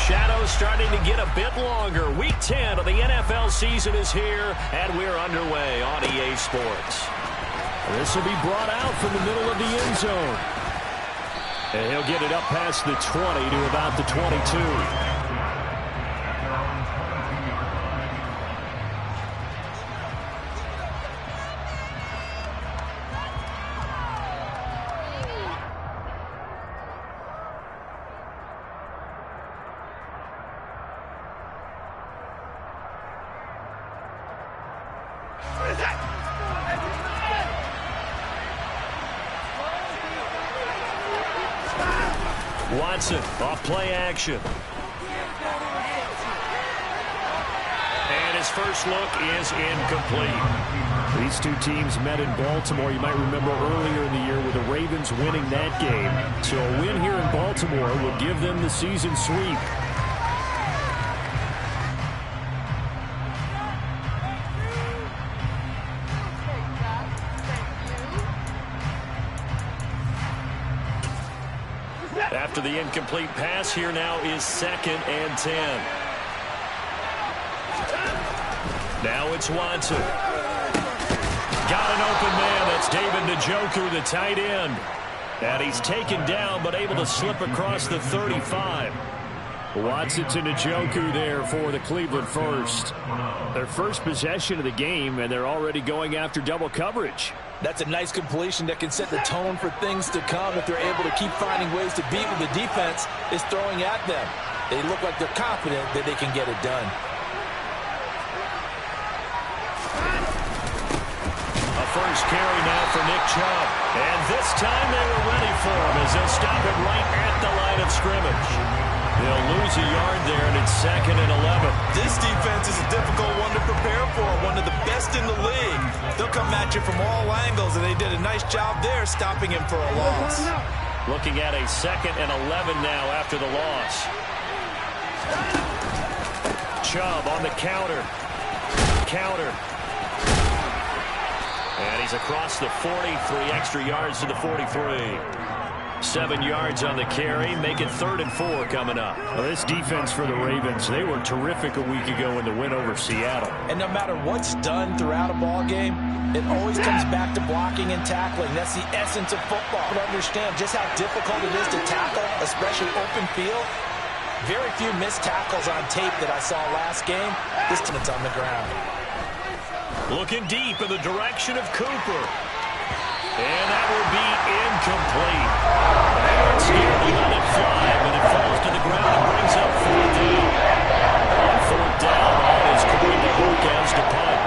shadows starting to get a bit longer. Week 10 of the NFL season is here, and we're underway on EA Sports. This will be brought out from the middle of the end zone. And he'll get it up past the 20 to about the 22. Watson off play action. And his first look is incomplete. These two teams met in Baltimore. You might remember earlier in the year with the Ravens winning that game. So a win here in Baltimore will give them the season sweep. After the incomplete pass, here now is 2nd and 10. Now it's Watson. Got an open man. That's David Njoku, the tight end. And he's taken down, but able to slip across the 35. Watson to Njoku there for the Cleveland first. Their first possession of the game, and they're already going after double coverage. That's a nice completion that can set the tone for things to come if they're able to keep finding ways to beat what the defense is throwing at them. They look like they're confident that they can get it done. A first carry now for Nick Chubb. And this time they were ready for him as they'll stop it right at the line of scrimmage. They'll lose a yard there, and it's 2nd and 11. This defense is a difficult one to prepare for, one of the best in the league. They'll come at you from all angles, and they did a nice job there stopping him for a loss. Looking at a 2nd and 11 now after the loss. Chubb on the counter. And he's across the 40, 3 extra yards to the 43. 7 yards on the carry, make it 3rd and 4 coming up. Well, this defense for the Ravens, they were terrific a week ago in the win over Seattle. And no matter what's done throughout a ball game, it always comes back to blocking and tackling. That's the essence of football. But understand just how difficult it is to tackle, especially open field. Very few missed tackles on tape that I saw last game. This team's on the ground. Looking deep in the direction of Cooper. And that will be incomplete. They weren't scared to let it fly, but it falls to the ground and brings up 4th down. On 4th down, that is going to work as to punt.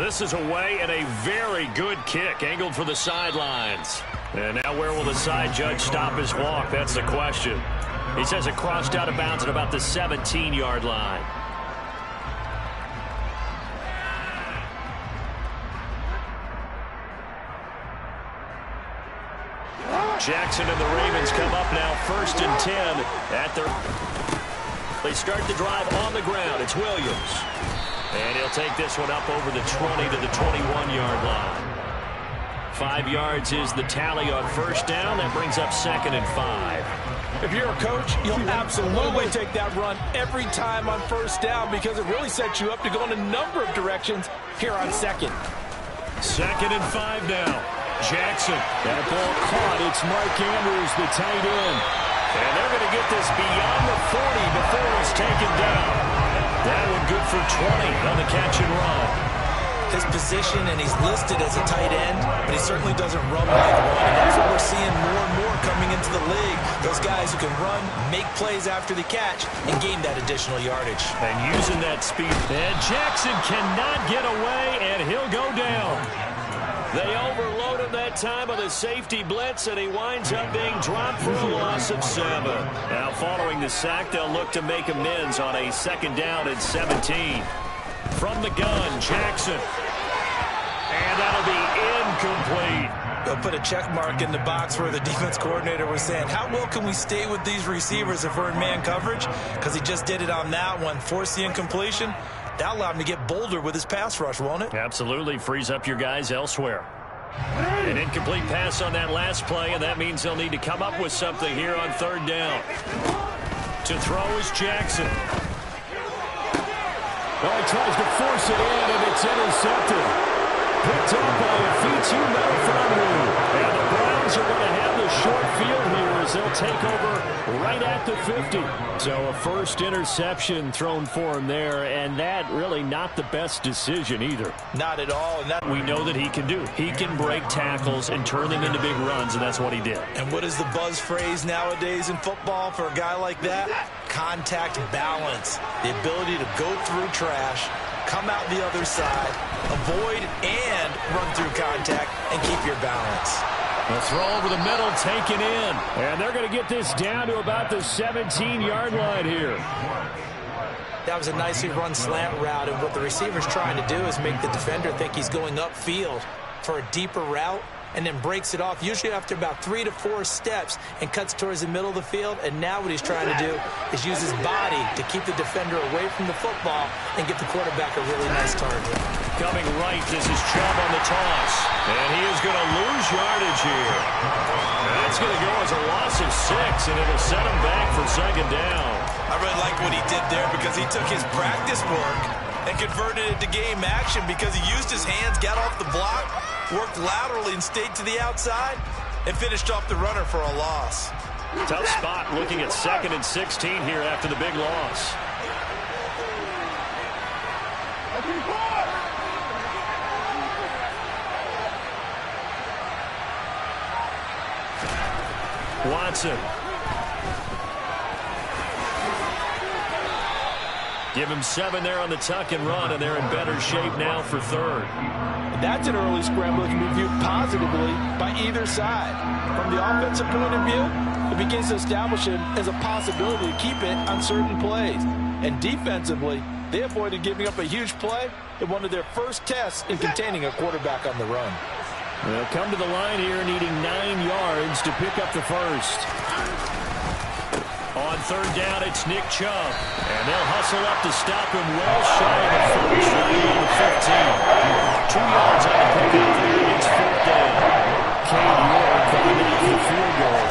This is away and a very good kick, angled for the sidelines. And now where will the side judge stop his walk? That's the question. He says it crossed out of bounds at about the 17-yard line. Jackson and the Ravens come up now 1st and 10 at their... They start the drive on the ground. It's Williams. And he'll take this one up over the 20 to the 21-yard line. 5 yards is the tally on 1st down. That brings up 2nd and 5. If you're a coach, you'll absolutely take that run every time on 1st down because it really sets you up to go in a number of directions here on 2nd. 2nd and 5 now. Jackson. That ball caught. It's Mark Andrews, the tight end. And they're going to get this beyond the 40 before he's taken down. That one good for 20 on the catch and run. His position, and he's listed as a tight end, but he certainly doesn't run like one. And that's what we're seeing more and more coming into the league. Those guys who can run, make plays after the catch, and gain that additional yardage. And using that speed. And Jackson cannot get away, and he'll go down. They overload him that time with a safety blitz, and he winds up being dropped for a loss of 7. Now, following the sack, they'll look to make amends on a 2nd down and 17. From the gun, Jackson. And that'll be incomplete. They'll put a check mark in the box where the defense coordinator was saying, how well can we stay with these receivers if we're in man coverage? Because he just did it on that one, forced the incompletion. That allowed him to get bolder with his pass rush, won't it? Absolutely. Frees up your guys elsewhere. An incomplete pass on that last play, and that means they'll need to come up with something here on third down. To throw is Jackson. Well, he tries to force it in, and it's intercepted. Picked up by a feet too low from him. And the Browns are going to have the short field here as they'll take over right at the 50. So a first interception thrown for him there, and that really not the best decision either. Not at all. And we know that he can do. He can break tackles and turn them into big runs, and that's what he did. And what is the buzz phrase nowadays in football for a guy like that? Contact balance. The ability to go through trash, come out the other side, avoid and run through contact, and keep your balance. A throw over the middle, taken in. And they're going to get this down to about the 17-yard line here. That was a nicely run slant route, and what the receiver's trying to do is make the defender think he's going upfield for a deeper route, and then breaks it off, usually after about 3 to 4 steps, and cuts towards the middle of the field. And now what he's trying to do is use his body to keep the defender away from the football and get the quarterback a really nice target. Coming right, this is Chubb on the toss. And he is going to lose yardage here. That's going to go as a loss of 6, and it'll set him back for second down. I really like what he did there because he took his practice work and converted it to game action because he used his hands, got off the block, worked laterally and stayed to the outside, and finished off the runner for a loss. Tough spot looking at 2nd and 16 here after the big loss. Watson. Give him 7 there on the tuck and run, and they're in better shape now for third. That's an early scramble that can be viewed positively by either side. From the offensive point of view, it begins to establish it as a possibility to keep it on certain plays. And defensively, they avoided giving up a huge play in one of their first tests in containing a quarterback on the run. They'll come to the line here needing 9 yards to pick up the first. On third down, it's Nick Chubb. And they'll hustle up to stop him well shy of the first, right on the 15. 2 yards on the pickup there. It's fourth down. Cade York coming out for the field goal.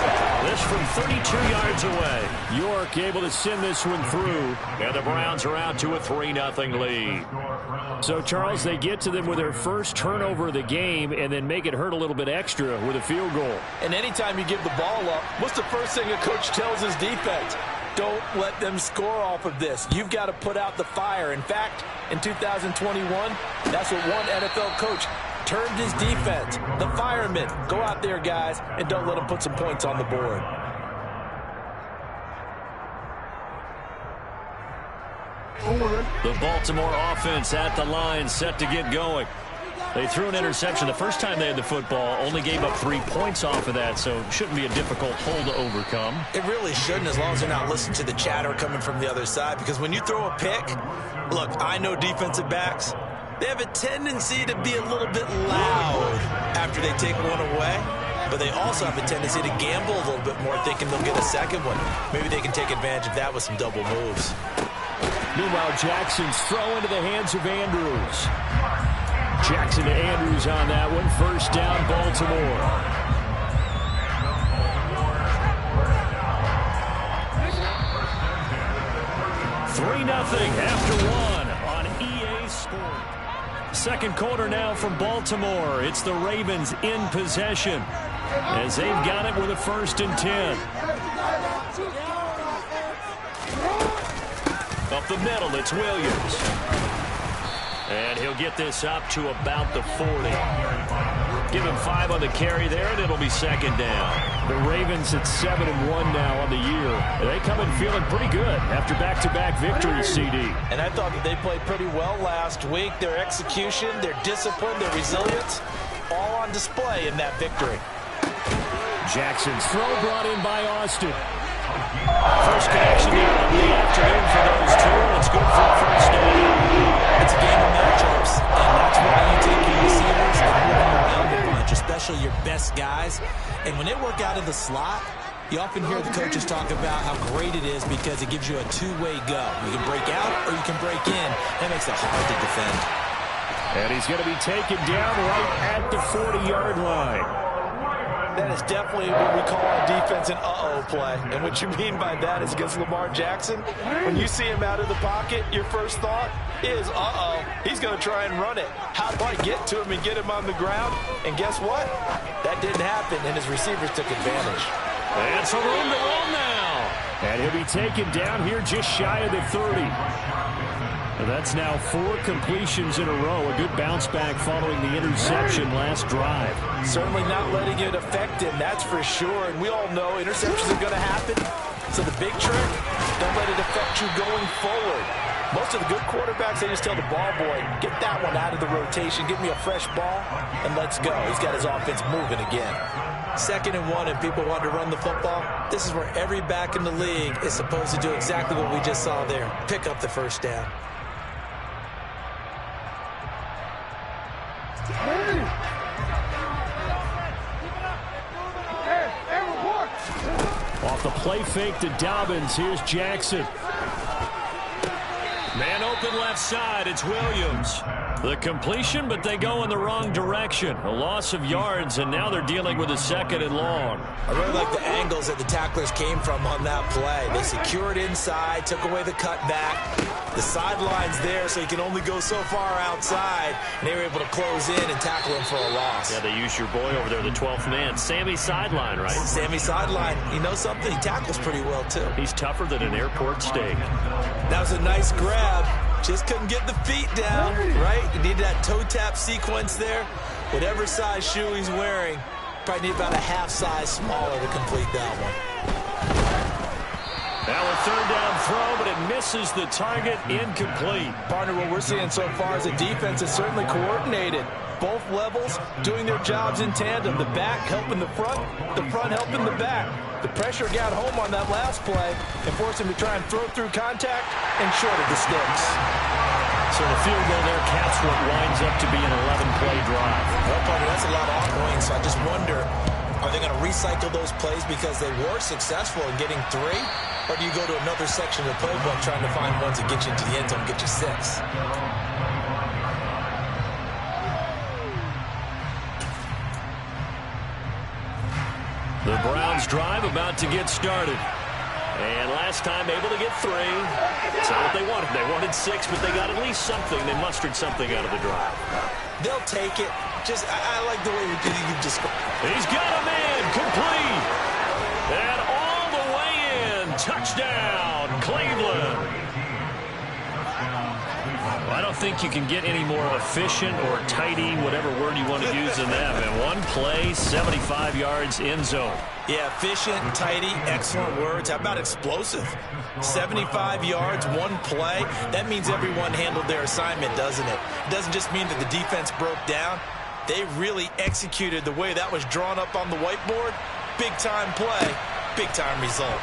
This from 32 yards away. York able to send this one through. And the Browns are out to a 3-0 lead. So, Charles, they get to them with their first turnover of the game and then make it hurt a little bit extra with a field goal. And anytime you give the ball up, what's the first thing a coach tells his defense? Don't let them score off of this. You've got to put out the fire. In fact, in 2021, that's what one NFL coach termed his defense. The firemen. Go out there, guys, and don't let them put some points on the board. The Baltimore offense at the line, set to get going. They threw an interception the first time they had the football, only gave up 3 points off of that, so it shouldn't be a difficult hole to overcome. It really shouldn't, as long as they're not listening to the chatter coming from the other side, because when you throw a pick, look, I know defensive backs, they have a tendency to be a little bit loud after they take one away, but they also have a tendency to gamble a little bit more, thinking they'll get a second one. Maybe they can take advantage of that with some double moves. Meanwhile, Jackson's throw into the hands of Andrews. Jackson to Andrews on that one. First down, Baltimore. $3-0 after one on EA Sports. Second quarter now from Baltimore. It's the Ravens in possession as they've got it with a 1st and 10. Up the middle, it's Williams. And he'll get this up to about the 40. Give him 5 on the carry there, and it'll be second down. The Ravens at 7-1 now on the year. They come in feeling pretty good after back-to-back victories, CD. And I thought that they played pretty well last week. Their execution, their discipline, their resilience, all on display in that victory. Jackson's throw brought in by Austin. First connection here of the afternoon for those two. It's good for a first down. It's a game of matchups, and that's why you take your receivers and move them around a bunch, especially your best guys. And when they work out of the slot, you often hear the coaches talk about how great it is because it gives you a two-way go. You can break out or you can break in. That makes it hard to defend. And he's going to be taken down right at the 40-yard line. That is definitely what we call on defense an uh-oh play. And what you mean by that is against Lamar Jackson, when you see him out of the pocket, your first thought is, uh-oh, he's going to try and run it. How do I get to him and get him on the ground? And guess what? That didn't happen, and his receivers took advantage. And some room to run now. And he'll be taken down here just shy of the 30. That's now 4 completions in a row. A good bounce back following the interception last drive. Certainly not letting it affect him, that's for sure. And we all know interceptions are going to happen. So the big trick, don't let it affect you going forward. Most of the good quarterbacks, they just tell the ball boy, get that one out of the rotation, give me a fresh ball, and let's go. He's got his offense moving again. 2nd and 1, and people want to run the football. This is where every back in the league is supposed to do exactly what we just saw there. Pick up the first down. Off the play fake to Dobbins. Here's Jackson. Man open left side. It's Williams. The completion, but they go in the wrong direction. A loss of yards, and now they're dealing with a 2nd and long. I really like the angles that the tacklers came from on that play. They secured inside, took away the cutback. The sideline's there, so you can only go so far outside, and they were able to close in and tackle him for a loss. Yeah, they used your boy over there, the 12th man. Sammy Sideline, right? Sammy Sideline. You know something? He tackles pretty well, too. He's tougher than an airport steak. That was a nice grab. Just couldn't get the feet down, right? You need that toe tap sequence there. Whatever size shoe he's wearing, probably need about a half size smaller to complete that one. Now a 3rd down throw, but it misses the target, incomplete. Partner, what we're seeing so far is the defense is certainly coordinated. Both levels doing their jobs in tandem. The back helping the front helping the back. The pressure got home on that last play and forced him to try and throw through contact and short of the sticks. So the field goal there caps what winds up to be an 11-play drive. Well, partner, that's a lot of ongoing, so I just wonder, are they going to recycle those plays because they were successful in getting 3? Or do you go to another section of the playbook trying to find ones that get you into the end zone and get you 6? The Browns drive about to get started. And last time able to get 3. That's not what they wanted. They wanted 6, but they got at least something. They mustered something out of the drive. They'll take it. I like the way you described it. He's got a man complete. And all the way in. Touchdown, Cleveland. I don't think you can get any more efficient or tidy, whatever word you want to use in that. And one play, 75 yards in zone. Yeah, efficient, tidy, excellent words. How about explosive? 75 yards, one play. That means everyone handled their assignment, doesn't it? It doesn't just mean that the defense broke down. They really executed the way that was drawn up on the whiteboard. Big-time play, big-time result.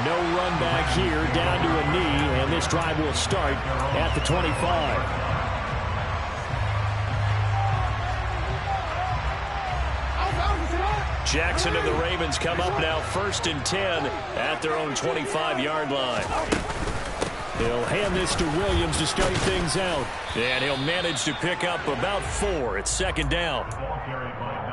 No run back here, down to a knee, and this drive will start at the 25. Jackson and the Ravens come up now 1st and 10 at their own 25-yard line. He'll hand this to Williams to start things out, and he'll manage to pick up about 4. It's 2nd down.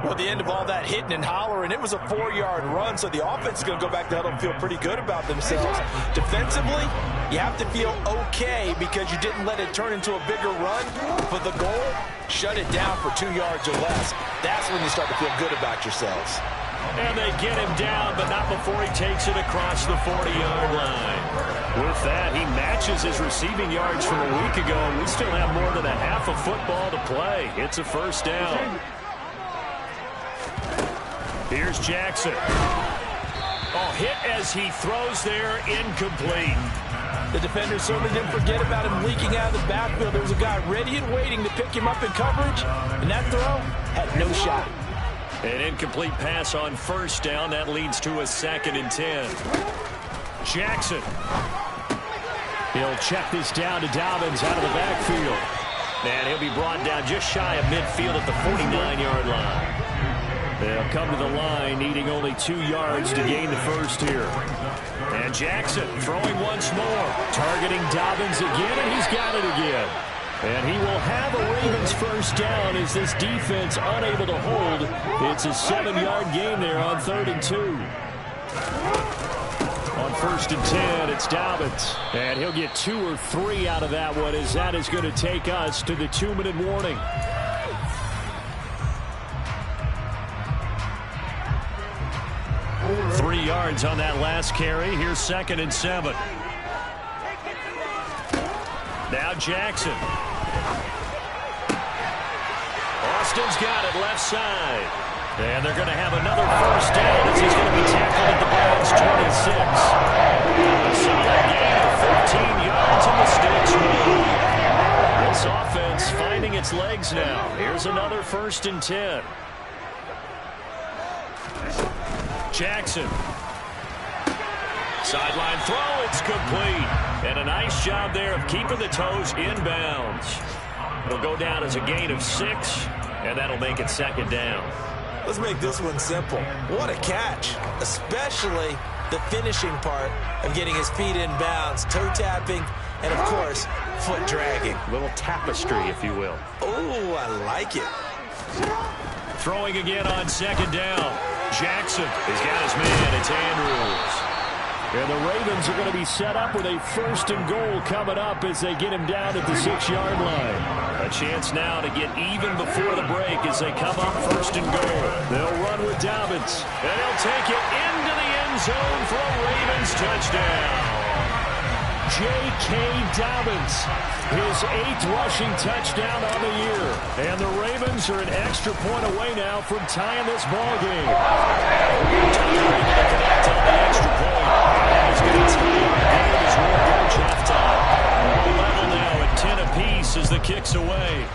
Well, at the end of all that hitting and hollering, it was a 4-yard run, so the offense is going to go back to huddle and feel pretty good about themselves. Defensively, you have to feel okay because you didn't let it turn into a bigger run. For the goal, shut it down for 2 yards or less. That's when you start to feel good about yourselves. And they get him down, but not before he takes it across the 40-yard line. With that, he matches his receiving yards from a week ago, and we still have more than a half of football to play. It's a 1st down. Here's Jackson. Oh, hit as he throws there, incomplete. The defender certainly didn't forget about him leaking out of the backfield. There was a guy ready and waiting to pick him up in coverage, and that throw had no shot. An incomplete pass on 1st down. That leads to a 2nd and 10. Jackson. He'll check this down to Dobbins out of the backfield. And he'll be brought down just shy of midfield at the 49-yard line. They'll come to the line, needing only 2 yards to gain the 1st here. And Jackson throwing once more, targeting Dobbins again, and he's got it again. And he will have a Ravens first down as this defense unable to hold. It's a 7-yard gain there on 3rd and 2. On 1st and 10, it's Dobbins. And he'll get 2 or 3 out of that one, as that is going to take us to the 2-minute warning. Three yards on that last carry. Here's 2nd and 7. Now Jackson. Austin's got it left side. And they're going to have another first down as he's going to be tackled at the Browns' 26. A solid gain of 15 yards in the sticks. This offense finding its legs now. Here's another 1st and 10. Jackson. Sideline throw, it's complete. And a nice job there of keeping the toes inbounds. It'll go down as a gain of 6, and that'll make it 2nd down. Let's make this one simple. What a catch, especially the finishing part of getting his feet in bounds, toe tapping, and of course, foot dragging. A little tapestry, if you will. Oh, I like it. Throwing again on 2nd down. Jackson has got his man. It's Andrews. And the Ravens are going to be set up with a 1st and goal coming up as they get him down at the 6-yard line. A chance now to get even before the break as they come up 1st and goal. They'll run with Dobbins. And he'll take it into the end zone for a Ravens touchdown. J.K. Dobbins, his 8th rushing touchdown on the year. And the Ravens are an extra point away now from tying this ball game. Connect on the extra point. That is going to tie the game as we approach halftime. Level now at 10 apiece as the kick's away.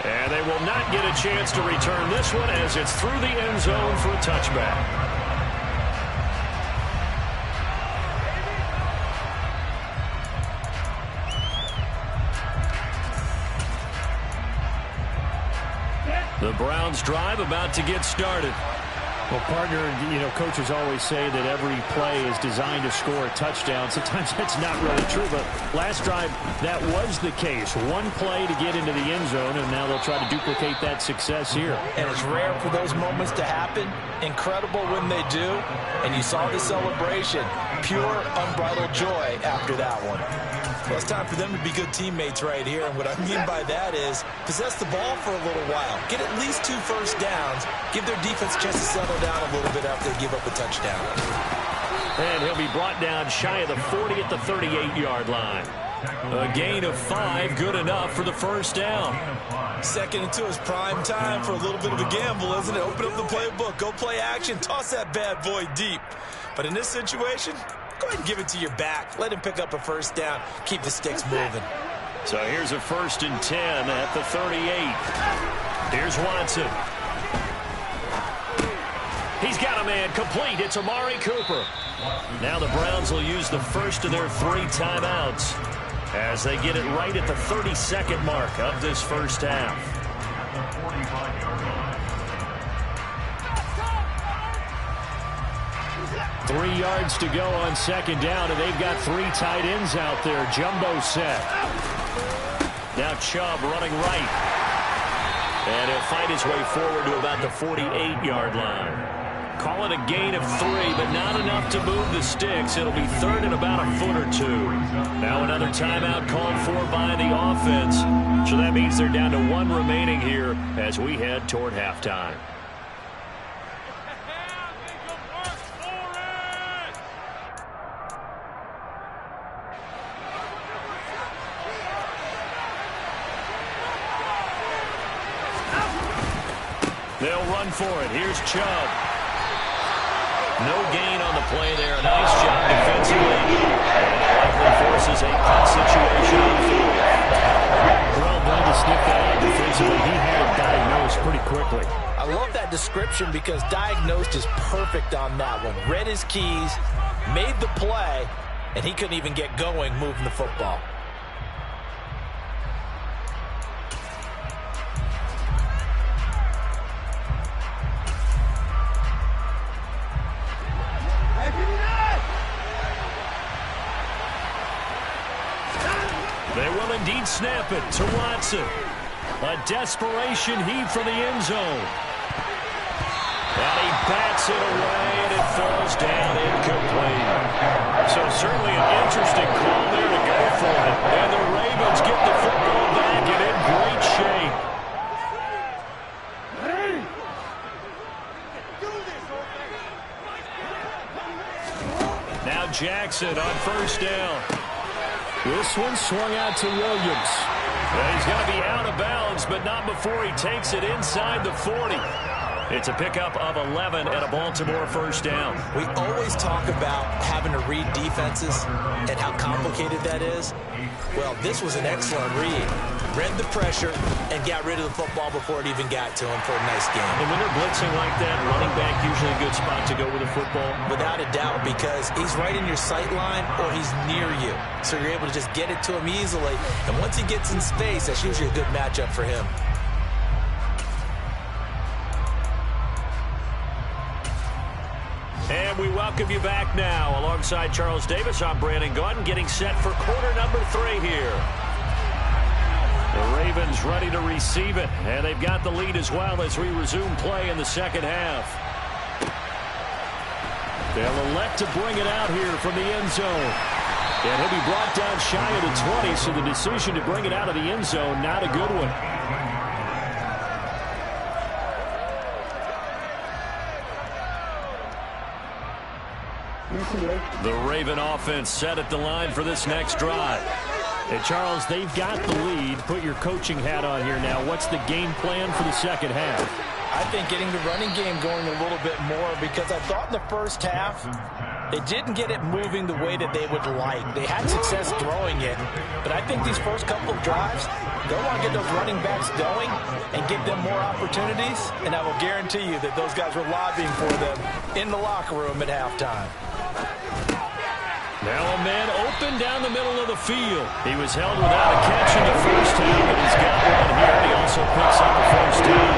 And they will not get a chance to return this one as it's through the end zone for a touchback. The Browns drive about to get started. Well, partner, coaches always say that every play is designed to score a touchdown. Sometimes that's not really true, but last drive, that was the case. One play to get into the end zone, and now they'll try to duplicate that success here. And it's rare for those moments to happen. Incredible when they do. And you saw the celebration. Pure, unbridled joy after that one. Well, it's time for them to be good teammates right here. And what I mean by that is possess the ball for a little while. Get at least 2 first downs. Give their defense a chance to settle down a little bit after they give up a touchdown. And he'll be brought down shy of the 40 at the 38-yard line. A gain of 5, good enough for the first down. 2nd and 2 is prime time for a little bit of a gamble, isn't it? Open up the playbook, go play action, toss that bad boy deep. But in this situation, go ahead and give it to your back. Let him pick up a first down. Keep the sticks moving. So here's a 1st and 10 at the 38. Here's Watson. He's got a man complete. It's Amari Cooper. Now the Browns will use the first of their 3 timeouts as they get it right at the 32nd mark of this first half. Three yards to go on 2nd down, and they've got 3 tight ends out there. Jumbo set. Now Chubb running right. And he'll fight his way forward to about the 48-yard line. Call it a gain of 3, but not enough to move the sticks. It'll be 3rd and about a foot or 2. Now another timeout called for by the offense. So that means they're down to 1 remaining here as we head toward halftime. They'll run for it. Here's Chubb. No gain on the play there. A nice job defensively. And it likely forces a punt situation on the field. Well done to sniff that out defensively. He had it diagnosed pretty quickly. I love that description because diagnosed is perfect on that one. Read his keys, made the play, and he couldn't even get going moving the football. indeed snap it to Watson. A desperation heave for the end zone. And he bats it away, and it falls down incomplete. So certainly an interesting call there to go for it. And the Ravens get the football back and in great shape. Now Jackson on first down. This one swung out to Williams. Well, he's going to be out of bounds, but not before he takes it inside the 40. It's a pickup of 11 and a Baltimore first down. We always talk about having to read defenses and how complicated that is. Well, this was an excellent read. Read the pressure and got rid of the football before it even got to him for a nice game. And when they're blitzing like that, running back usually a good spot to go with the football. Without a doubt, because he's right in your sight line or he's near you. So you're able to just get it to him easily. And once he gets in space, that's usually a good matchup for him. And we welcome you back now. Alongside Charles Davis, I'm Brandon Gaudin, getting set for quarter number 3 here. The Ravens ready to receive it, and they've got the lead as well as we resume play in the second half. They'll elect to bring it out here from the end zone. And he'll be brought down shy of the 20, so the decision to bring it out of the end zone, not a good one. The Raven offense set at the line for this next drive. And Charles, they've got the lead. Put your coaching hat on here now. What's the game plan for the second half? I think getting the running game going a little bit more, because I thought in the first half they didn't get it moving the way that they would like. They had success throwing it, but I think these first couple of drives, they'll want to get those running backs going and give them more opportunities, and I will guarantee you that those guys were lobbying for them in the locker room at halftime. Now a man open down the middle of the field. He was held without a catch in the first half, but he's got one here. He also picks up the first down.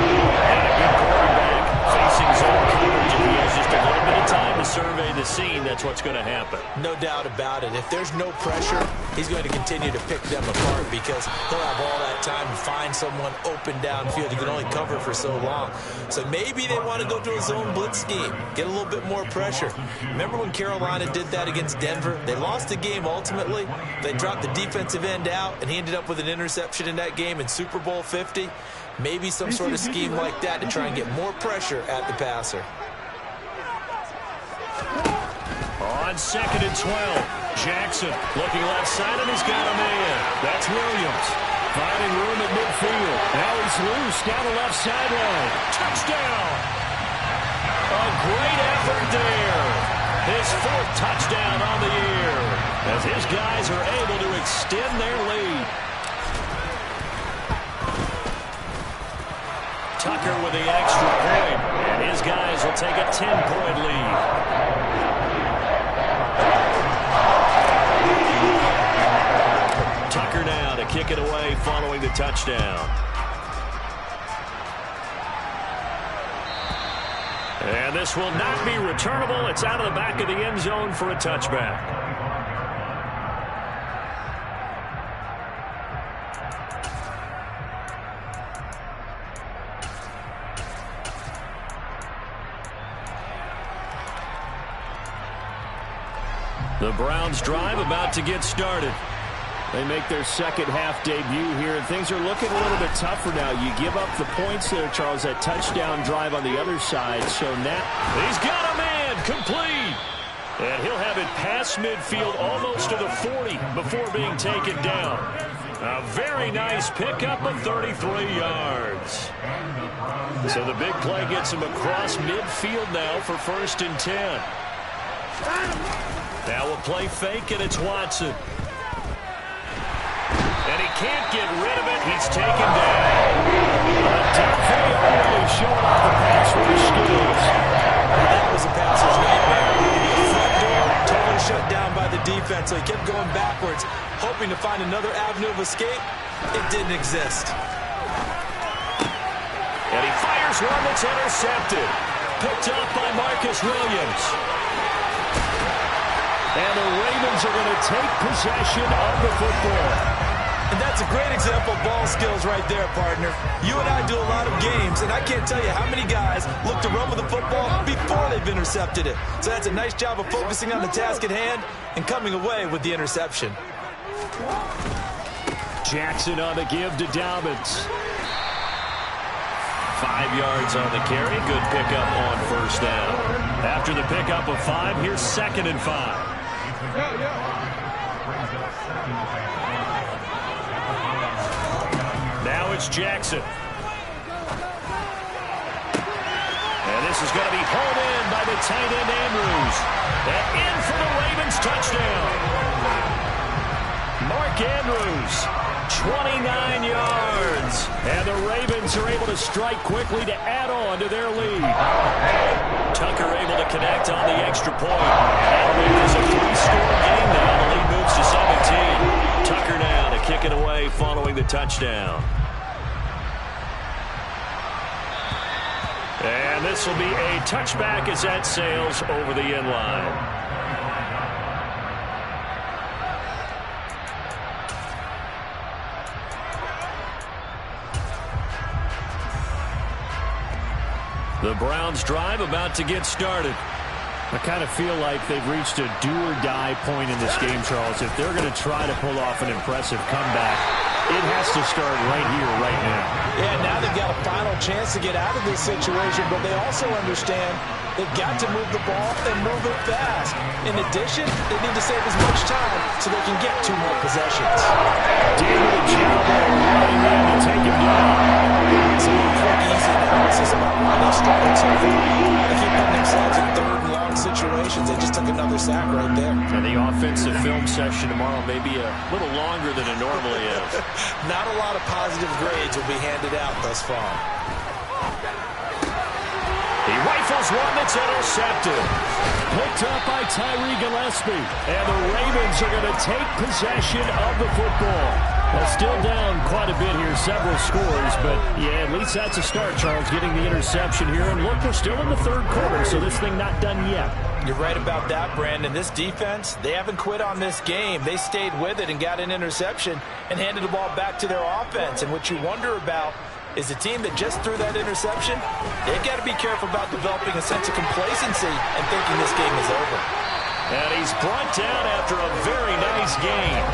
And a good quarterback facing zone coverage. If he has just a little bit of time to survey the scene, that's what's going to happen. No doubt about it. If there's no pressure, he's going to continue to pick them apart, because he'll have all that time to find someone open downfield. He can only cover for so long. So maybe they want to go to a zone blitz scheme, get a little bit more pressure. Remember when Carolina did that against Denver? They lost the game ultimately. They dropped the defensive end out, and he ended up with an interception in that game in Super Bowl 50. Maybe some sort of scheme like that to try and get more pressure at the passer. On 2nd and 12, Jackson looking left side, and he's got a man. That's Williams. Finding room at midfield. Now he's loose down the left sideline. Touchdown! A great effort there. His 4th touchdown on the year, as his guys are able to extend their lead. Tucker with the extra point, and his guys will take a 10-point lead. Tucker now to kick it away following the touchdown. And this will not be returnable. It's out of the back of the end zone for a touchback. The Browns drive about to get started. They make their second half debut here, and things are looking a little bit tougher now. You give up the points there, Charles, that touchdown drive on the other side. So now he's got a man complete. And he'll have it past midfield almost to the 40 before being taken down. A very nice pickup of 33 yards. So the big play gets him across midfield now for 1st and 10. Now we'll play fake, and it's Watson. And he can't get rid of it. He's taken down. Always showing off the pass rush skills. That was a passer's nightmare. The front door totally shut down by the defense, so he kept going backwards, hoping to find another avenue of escape. It didn't exist. And he fires one that's intercepted. Picked off by Marcus Williams. And the Ravens are going to take possession of the football. And that's a great example of ball skills right there, partner. You and I do a lot of games, and I can't tell you how many guys look to run with the football before they've intercepted it. So that's a nice job of focusing on the task at hand and coming away with the interception. Jackson on the give to Dobbins. 5 yards on the carry. Good pickup on first down. After the pickup of 5, here's 2nd and 5. Now it's Jackson. And this is going to be hauled in by the tight end Andrews. And in for the Ravens touchdown. Mark Andrews, 29 yards. And the Ravens are able to strike quickly to add on to their lead. Tucker able to connect on the extra point. That'll make this a 3-score game now. The lead moves to 17. Tucker now to kick it away following the touchdown. And this will be a touchback as that sails over the end line. The Browns drive about to get started. I kind of feel like they've reached a do-or-die point in this game, Charles. If they're going to try to pull off an impressive comeback, it has to start right here, right now. Yeah, now they've got a final chance to get out of this situation, but they also understand they've got to move the ball and move it fast. In addition, they need to save as much time so they can get 2 more possessions. David Ojabo running in to take him down. Some quick, easy analysis about why they struggled so far. They keep putting themselves in 3rd and long situations. They just took another sack right there. And the offensive film session tomorrow may be a little longer than it normally is. Not a lot of positive grades will be handed out thus far. He rifles one that's intercepted. Picked up by Tyree Gillespie. And the Ravens are going to take possession of the football. Well, still down quite a bit here, several scores, but yeah, at least that's a start, Charles, getting the interception here. And look, we're still in the 3rd quarter, so this thing not done yet. You're right about that, Brandon. This defense, they haven't quit on this game. They stayed with it and got an interception and handed the ball back to their offense. And what you wonder about is the team that just threw that interception, they've got to be careful about developing a sense of complacency and thinking this game is over. And he's brought down after a very nice game.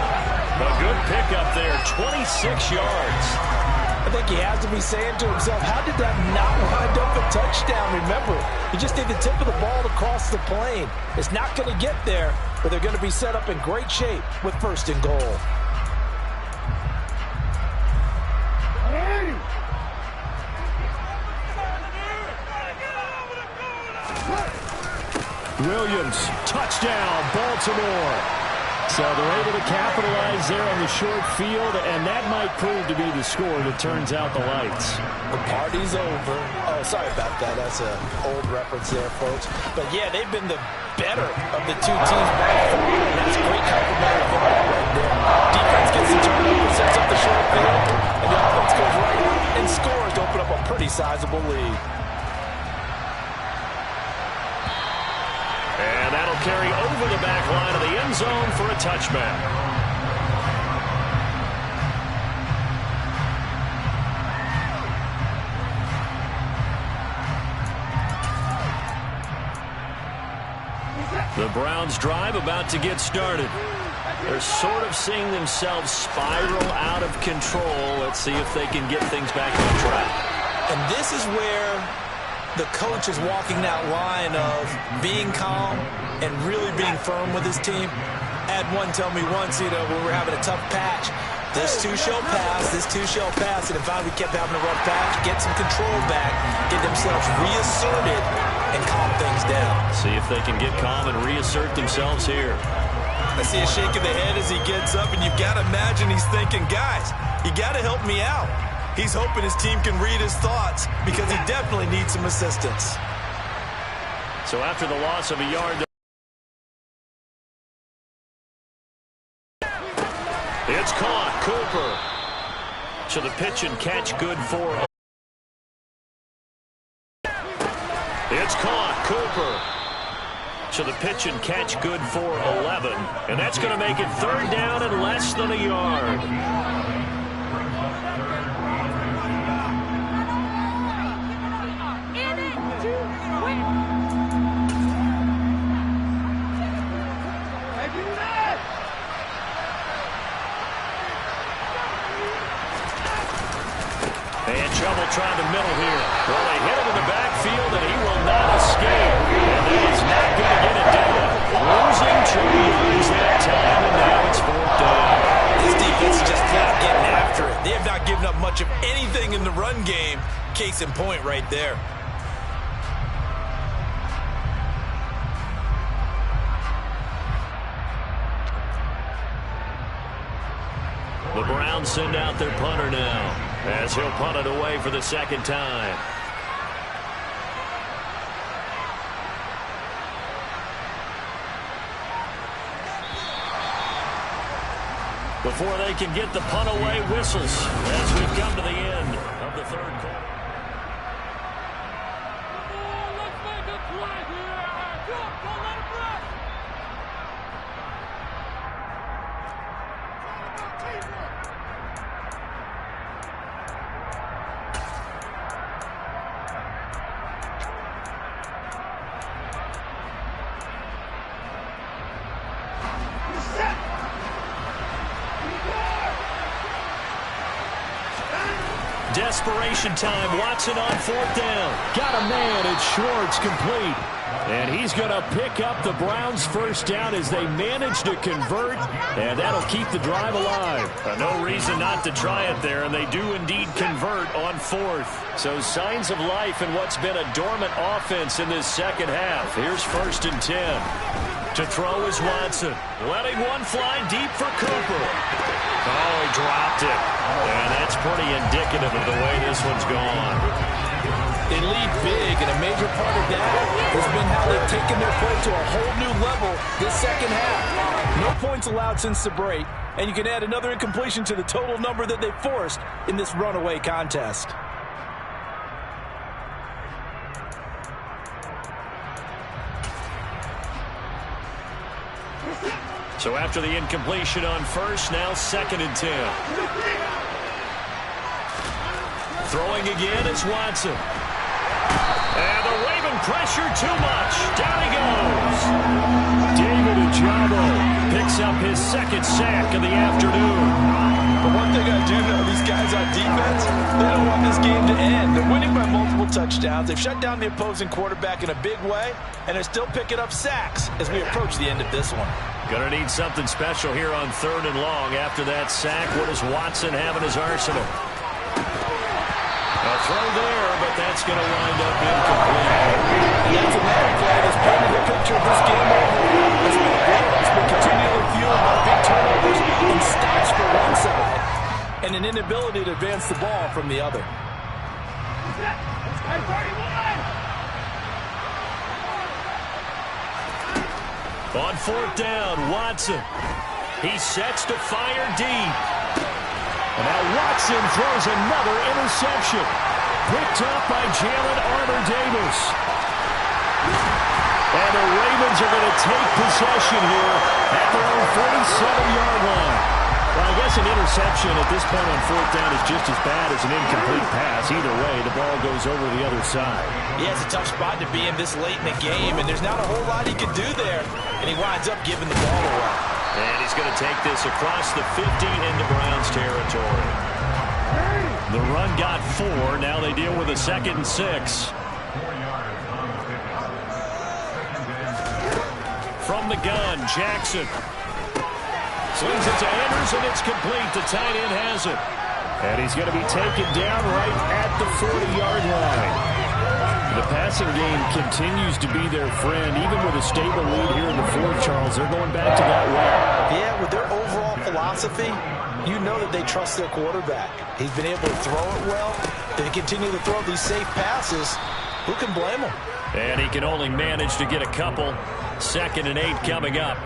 A good pickup there, 26 yards. I think he has to be saying to himself, how did that not wind up a touchdown? Remember, you just need the tip of the ball to cross the plane. It's not going to get there, but they're going to be set up in great shape with 1st and goal. Williams, touchdown, Baltimore. So they're able to capitalize there on the short field, and that might prove to be the score that turns out the lights. The party's over. Oh, sorry about that. That's an old reference there, folks. But, yeah, they've been the better of the 2 teams by far, and that's great complementary football right there. Defense gets the turnover, sets up the short field, and the offense goes right out and scores to open up a pretty sizable lead. And that'll carry over the back line of the end zone for a touchback. The Browns drive about to get started. They're sort of seeing themselves spiral out of control. Let's see if they can get things back on track. And this is where the coach is walking that line of being calm and really being firm with his team. I had one tell me once, when we're having a tough patch, this too shall pass, this too shall pass. And if we kept having a rough patch, get some control back, get themselves reasserted, and calm things down. See if they can get calm and reassert themselves here. I see a shake of the head as he gets up, and you've got to imagine he's thinking, guys, you got to help me out. He's hoping his team can read his thoughts because he definitely needs some assistance. So after the loss of a yard, it's caught. Cooper. So the pitch and catch good for him. It's caught. Cooper. So the pitch and catch good for 11. And that's going to make it third down and less than a yard. And trouble trying to middle here. Well, they hit him in the backfield, and he will not escape. And that is not going to get it down. Losing 2 yards that time, and now it's fourth down. This defense is just flat getting after it. They have not given up much of anything in the run game. Case in point right there. The Browns send out their punter now, as he'll punt it away for the second time. Before they can get the punt away, whistles as we've come to the end of the third quarter. Let's make a play here. Don't let him run. Desperation time. Watson on fourth down. Got a man. It's Schwartz, complete. And he's going to pick up the Browns' first down as they manage to convert. And that'll keep the drive alive. No reason not to try it there. And they do indeed convert on fourth. So signs of life in what's been a dormant offense in this second half. Here's 1st and 10. To throw is Watson. Letting one fly deep for Cooper. Oh, he dropped it. And that's pretty indicative of the way this one's gone. They lead big, and a major part of that has been how they've taken their play to a whole new level this second half. No points allowed since the break, and you can add another incompletion to the total number that they forced in this runaway contest. So after the incompletion on first, now 2nd and 10. Throwing again is Watson. And the Raven pressure too much. Down he goes. David Ojabo picks up his 2nd sack of the afternoon. But one thing I do know, these guys on defense, they don't want this game to end. They're winning by multiple touchdowns. They've shut down the opposing quarterback in a big way, and they're still picking up sacks as we approach the end of this one. Gonna need something special here on 3rd and long. After that sack, what does Watson have in his arsenal? A throw there, but that's going to wind up incomplete. And that's another play that's painted the picture of this game overall. It's been continually fueled by big turnovers and stops for one side, and an inability to advance the ball from the other. On 4th down, Watson. He sets to fire deep. And now Watson throws another interception. Picked up by Jalen Armour-Davis. And the Ravens are going to take possession here at their own 47-yard line. Well, I guess an interception at this point on 4th down is just as bad as an incomplete pass. Either way, the ball goes over the other side. Yeah, it's a tough spot to be in this late in the game, and there's not a whole lot he can do there. And he winds up giving the ball away. And he's going to take this across the 50 into Browns territory. The run got 4. Now they deal with a 2nd and 6. From the gun, Jackson. Slings it to Andrews, and it's complete. The tight end has it. And he's going to be taken down right at the 40-yard line. The passing game continues to be their friend. Even with a stable lead here in the fourth, Charles, they're going back to that well. Yeah, with their overall philosophy, you know that they trust their quarterback. He's been able to throw it well. They continue to throw these safe passes. Who can blame them? And he can only manage to get a couple. 2nd and 8 coming up.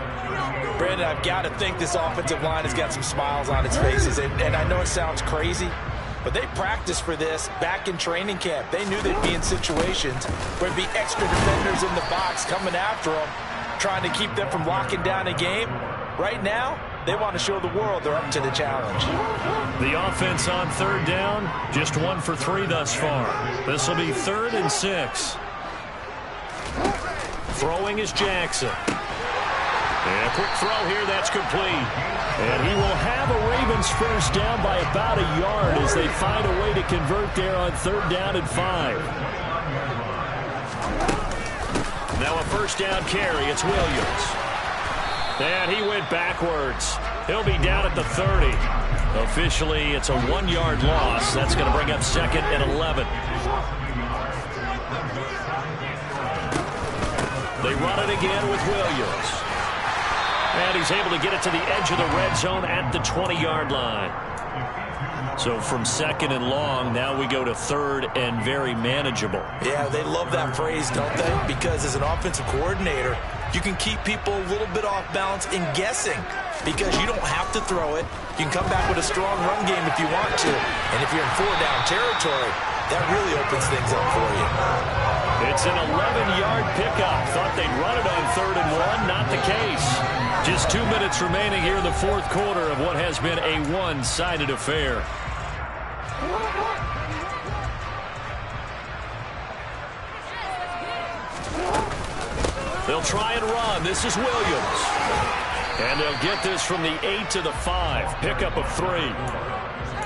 Brandon, I've got to think this offensive line has got some smiles on its faces. And I know it sounds crazy, but they practiced for this back in training camp. They knew they'd be in situations where there'd be extra defenders in the box coming after them. trying to keep them from locking down a game. Right now, they want to show the world they're up to the challenge. The offense on 3rd down, just 1 for 3 thus far. This will be 3rd and 6. Throwing is Jackson. And a quick throw here, that's complete. And he will have a Ravens first down by about a yard as they find a way to convert there on 3rd down and 5. Now a first down carry, it's Williams. And he went backwards. He'll be down at the 30. Officially, it's a 1-yard loss. That's going to bring up 2nd and 11. They run it again with Williams. And he's able to get it to the edge of the red zone at the 20-yard line. So from 2nd and long, now we go to 3rd and very manageable. Yeah, they love that phrase, don't they? Because as an offensive coordinator, you can keep people a little bit off balance in guessing because you don't have to throw it. You can come back with a strong run game if you want to. And if you're in 4-down territory, that really opens things up for you. It's an 11-yard pickup. Thought they'd run it on 3rd and 1. Not the case. Just 2 minutes remaining here in the 4th quarter of what has been a one-sided affair. They'll try and run. This is Williams. And they'll get this from the 8 to the 5. Pickup of 3.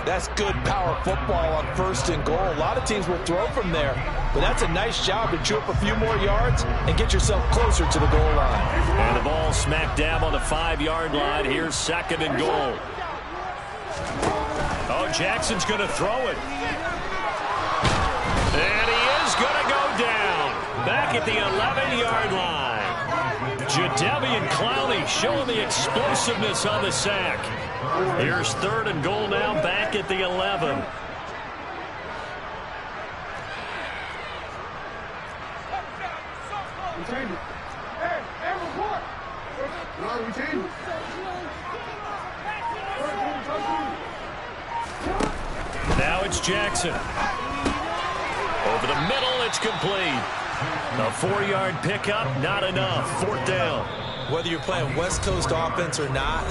That's good power football on 1st and goal. A lot of teams will throw from there, but that's a nice job to chew up a few more yards and get yourself closer to the goal line. And the ball smack dab on the 5-yard line. Here's 2nd and goal. Oh, Jackson's going to throw it. And he is going to go down. Back at the 11-yard line. Jadeveon Clowney showing the explosiveness on the sack. Here's 3rd and goal now, back at the 11. Now it's Jackson. Over the middle, it's complete. A 4-yard pickup, not enough. 4th down. Whether you're playing West Coast offense or not,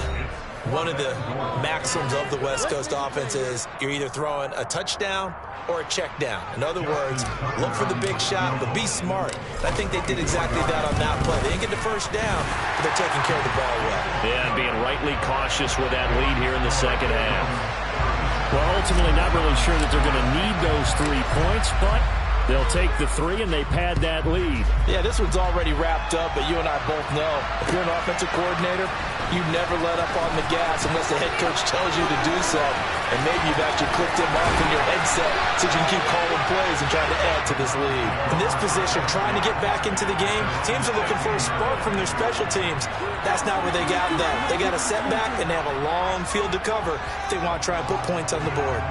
one of the maxims of the West Coast offense is you're either throwing a touchdown or a check down. In other words, look for the big shot, but be smart. I think they did exactly that on that play. They didn't get the first down, but they're taking care of the ball well. Yeah, and being rightly cautious with that lead here in the 2nd half. Well, ultimately not really sure that they're going to need those 3 points, but they'll take the 3 and they pad that lead. Yeah, this one's already wrapped up, but you and I both know if you're an offensive coordinator, you never let up on the gas unless the head coach tells you to do so. And maybe you've actually clicked him off in your headset so you can keep calling plays and trying to add to this lead. In this position, trying to get back into the game, teams are looking for a spark from their special teams. That's not where they got that. They got a setback, and they have a long field to cover if they want to try and put points on the board.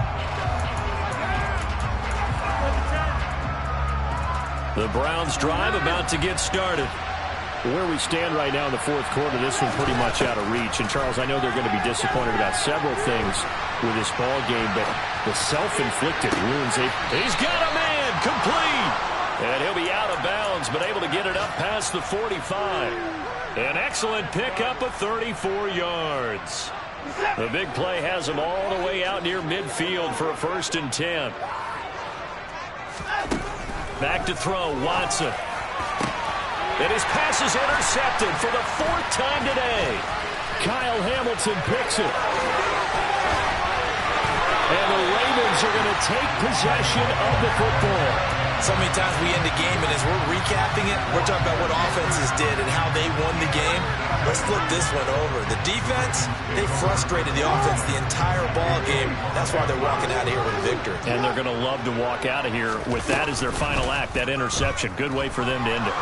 The Browns drive about to get started. Where we stand right now in the 4th quarter, this one pretty much out of reach. And, Charles, I know they're going to be disappointed about several things with this ball game, but the self-inflicted wounds. He's got a man, complete. And he'll be out of bounds, but able to get it up past the 45. An excellent pickup of 34 yards. The big play has him all the way out near midfield for a 1st and 10. Back to throw, Watson. And his pass is intercepted for the 4th time today. Kyle Hamilton picks it. And the Ravens are going to take possession of the football. So many times we end the game, and as we're recapping it, we're talking about what offenses did and how they won the game. Let's flip this one over. The defense, they frustrated the offense the entire ball game. That's why they're walking out of here with a victory. And they're going to love to walk out of here with that as their final act, that interception. Good way for them to end it.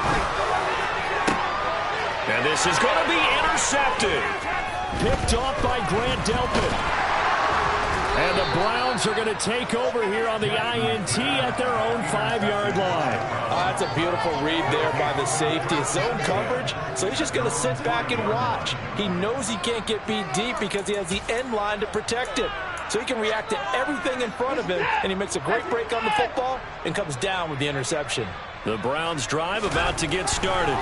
And this is going to be intercepted. Picked off by Grant Delpit. And the Browns are going to take over here on the INT at their own 5-yard line. That's a beautiful read there by the safety. It's zone coverage, so he's just going to sit back and watch. He knows he can't get beat deep because he has the end line to protect him. So he can react to everything in front of him, and he makes a great break on the football and comes down with the interception. The Browns drive about to get started.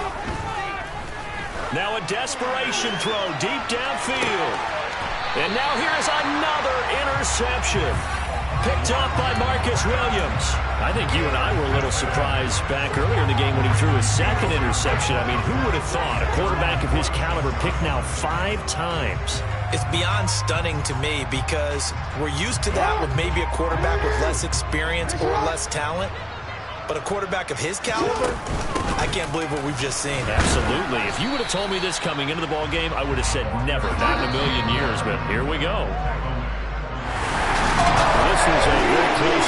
Now a desperation throw deep downfield. And now here's another interception. Picked up by Marcus Williams. I think you and I were a little surprised back earlier in the game when he threw his second interception. I mean, who would have thought a quarterback of his caliber picked now 5 times? It's beyond stunning to me because we're used to that with maybe a quarterback with less experience or less talent. But a quarterback of his caliber, I can't believe what we've just seen. Absolutely. If you would have told me this coming into the ball game, I would have said never, not in a million years. But here we go. This was a very close